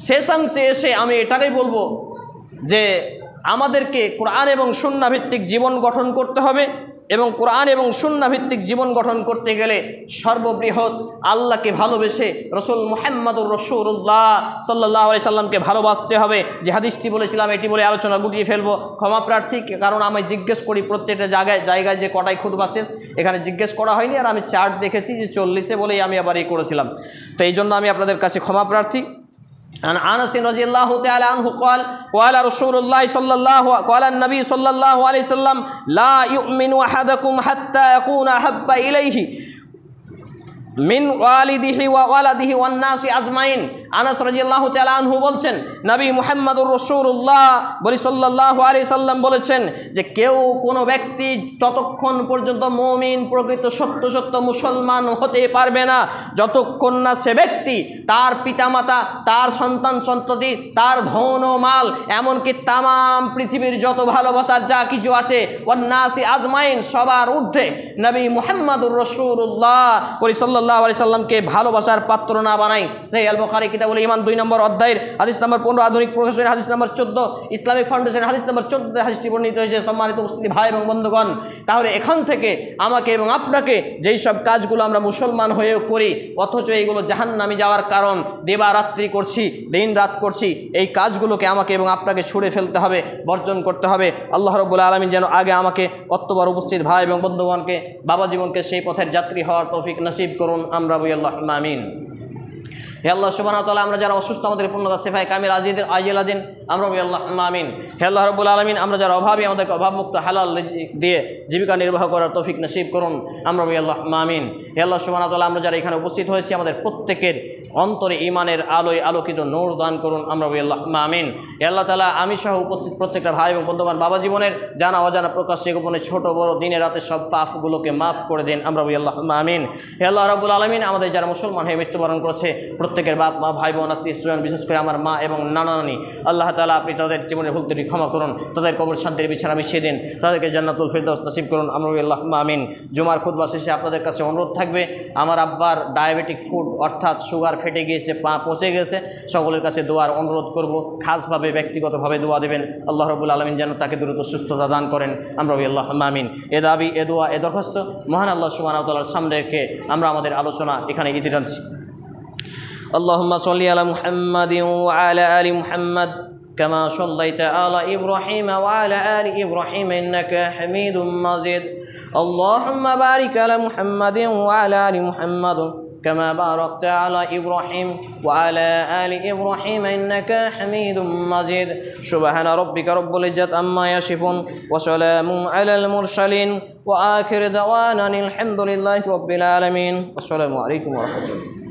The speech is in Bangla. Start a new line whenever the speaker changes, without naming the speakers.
শেষাংশে এসে আমি এটাই বলবো যে আমাদেরকে কোরআন এবং সুন্নাহ ভিত্তিক জীবন গঠন করতে হবে, এবং কোরআন এবং সুন্নাহ ভিত্তিক জীবন গঠন করতে গেলে সর্ববৃহৎ আল্লাহকে ভালোবেসে রসুল মুহাম্মদুর রাসূলুল্লাহ সাল্লাল্লাহু আলাইহি সাল্লামকে ভালোবাসতে হবে। যে হাদিসটি বলেছিলাম এটি বলে আলোচনা গুটিয়ে ফেলবো, ক্ষমা প্রার্থী, কারণ আমি জিজ্ঞেস করি প্রত্যেকটা জায়গায় যে কটাই খুতবা শেষ, এখানে জিজ্ঞেস করা হয়নি, আর আমি চার্ট দেখেছি যে 40 বলেই আমি আবার এই করেছিলাম, তো এই জন্য আমি আপনাদের কাছে ক্ষমা প্রার্থী। عن أنس رضي الله تعالى عنه قال قال رسول الله قال النبي صلى الله عليه وسلم لا يؤمن أحدكم حتى يكون أحب إليه মিন ওয়ালিদিহি ওয়া ওয়ালাদিহি ওয়ান নাসি আজমাইন। আনাস রাদিয়াল্লাহু তাআলা আনহু বলছেন, নবী মুহাম্মদুর রাসূলুল্লাহ সাল্লাল্লাহু আলাইহি সাল্লাম বলেছেন যে কেউ কোনো ব্যক্তি ততক্ষণ পর্যন্ত মুমিন, প্রকৃত সত্য মুসলমান হতে পারবে না যতক্ষণ না সে ব্যক্তি তার পিতামাতা, তার সন্তান সন্ততি, তার ধন ও মাল, এমনকি তামাম পৃথিবীর যত ভালোবাসার যা কিছু আছে, ওয়ান নাসি আজমাইন, সবার ঊর্ধ্বে নবী মুহাম্মদুর রাসূলুল্লাহ সাল্লাল্লাহু আলাইহি সাল্লামকে ভালোবাসার পাত্র না বানাই। সেই আল বুখারী কিতাবুল ঈমান 2 নম্বর অধ্যায়ের হাদিস নম্বর 15, আধুনিক প্রকাশনের হাদিস নম্বর 14, ইসলামিক ফাউন্ডেশনের হাদিস নম্বর 14 হাদিসটি বর্ণিত হয়েছে। সম্মানিত উপস্থিতি ভাই এবং বন্ধুগণ, তাহলে এখান থেকে আমাকে এবং আপনাকে যেই সব কাজগুলো আমরা মুসলমান হয়েও করি অথচ এইগুলো জাহান্নামে যাওয়ার কারণ, দিবারাত্রি করছি, দিন রাত করছি, এই কাজগুলোকে আমাকে এবং আপনাকে ছুঁড়ে ফেলতে হবে, বর্জন করতে হবে। আল্লাহ রাব্বুল আলামিন যেন আগে আমাকে অত্যবার উপস্থিত ভাই এবং বন্ধুগণকে, বাবা জীবনকে সেই পথের যাত্রী হওয়ার তৌফিক নসিব করুন। আমরা বলি আল্লাহুম্মা আমিন। হে আল্লাহ সুবহানাহু ওয়া তাআলা, আমরা যারা অসুস্থ আমাদের পূর্ণতা সিফায়ে কামিল আজিলা দিন, আমরা বলি আল্লাহুম্মা আমিন। হে আল্লাহ রাব্বুল আলামিন, আমরা যারা অভাবী আমাদেরকে অভাবমুক্ত হালাল রিজিক দিয়ে জীবিকা নির্বাহ করার তৌফিক নসিব করুন। আমরা বলি আল্লাহুম্মা আমিন। হে আল্লাহ সুবহানাহু ওয়া তাআলা, আমরা যারা এখানে উপস্থিত হয়েছি আমাদের প্রত্যেকের অন্তরে ঈমানের আলোয় আলোকিত নূর দান করুন। আমরা বলি আল্লাহুম্মা আমিন। হে আল্লাহ তাআলা, আমি সহ উপস্থিত প্রত্যেকটা ভাই এবং বন্ধুগণ বাবা জীবনের জানা অজানা প্রকাশ্যে গোপনে ছোট বড় দিনে রাতে সব পাপগুলোকে মাফ করে দিন। আমরা বলি আল্লাহুম্মা আমিন। হে আল্লাহ রাব্বুল আলামিন, আমাদের যারা মুসলমান হয়ে মৃত্যুবরণ করেছে প্রত্যেকের বাপ মা, ভাই বোন, আত্মীয় স্বজন, বিশেষ করে আমার মা এবং নানা নানি, আল্লাহ তাআলা আপনি তাদের জীবনের ভুল ত্রুটি ক্ষমা করুন, তাদের কবর শান্তির বিছানা বিছিয়ে দিন, তাদেরকে জান্নাতুল ফিরদাউস নসিব করুন। আমরা বলি আল্লাহুম্মা আমিন। জুমার খুতবা শেষে আপনাদের কাছে অনুরোধ থাকবে, আমার আব্বার ডায়াবেটিক ফুড অর্থাৎ সুগার ফেটে গিয়েছে, পা পচে গেছে, সকলের কাছে দোয়ার অনুরোধ করব, খাসভাবে ব্যক্তিগতভাবে দোয়া দেবেন। আল্লাহ রাব্বুল আলামিন যেন তাকে দ্রুত সুস্থতা দান করেন। আমরা বলি আল্লাহুম্মা আমিন। এ দাবি, এ দোয়া, এ দরখাস্ত মহান আল্লাহ সুবহানাহু ওয়া তাআলার সামনে রেখে আমরা আমাদের আলোচনা এখানে ইতি টানছি। আল্লাহুম্মা সাল্লি আলা মুহাম্মাদিন ওয়া আলা আলি মুহাম্মাদ كما صليت على إبراهيم وعلى آل إبراهيم إنك حميد مجيد اللهم بارك على محمد وعلى آل محمد كما باركت على إبراهيم وعلى آل إبراهيم إنك حميد مجيد سبحان ربك رب العزة عما يصفون وسلام على المرسلين وآخر دعوانا الحمد لله رب العالمين والسلام عليكم ورحمة الله.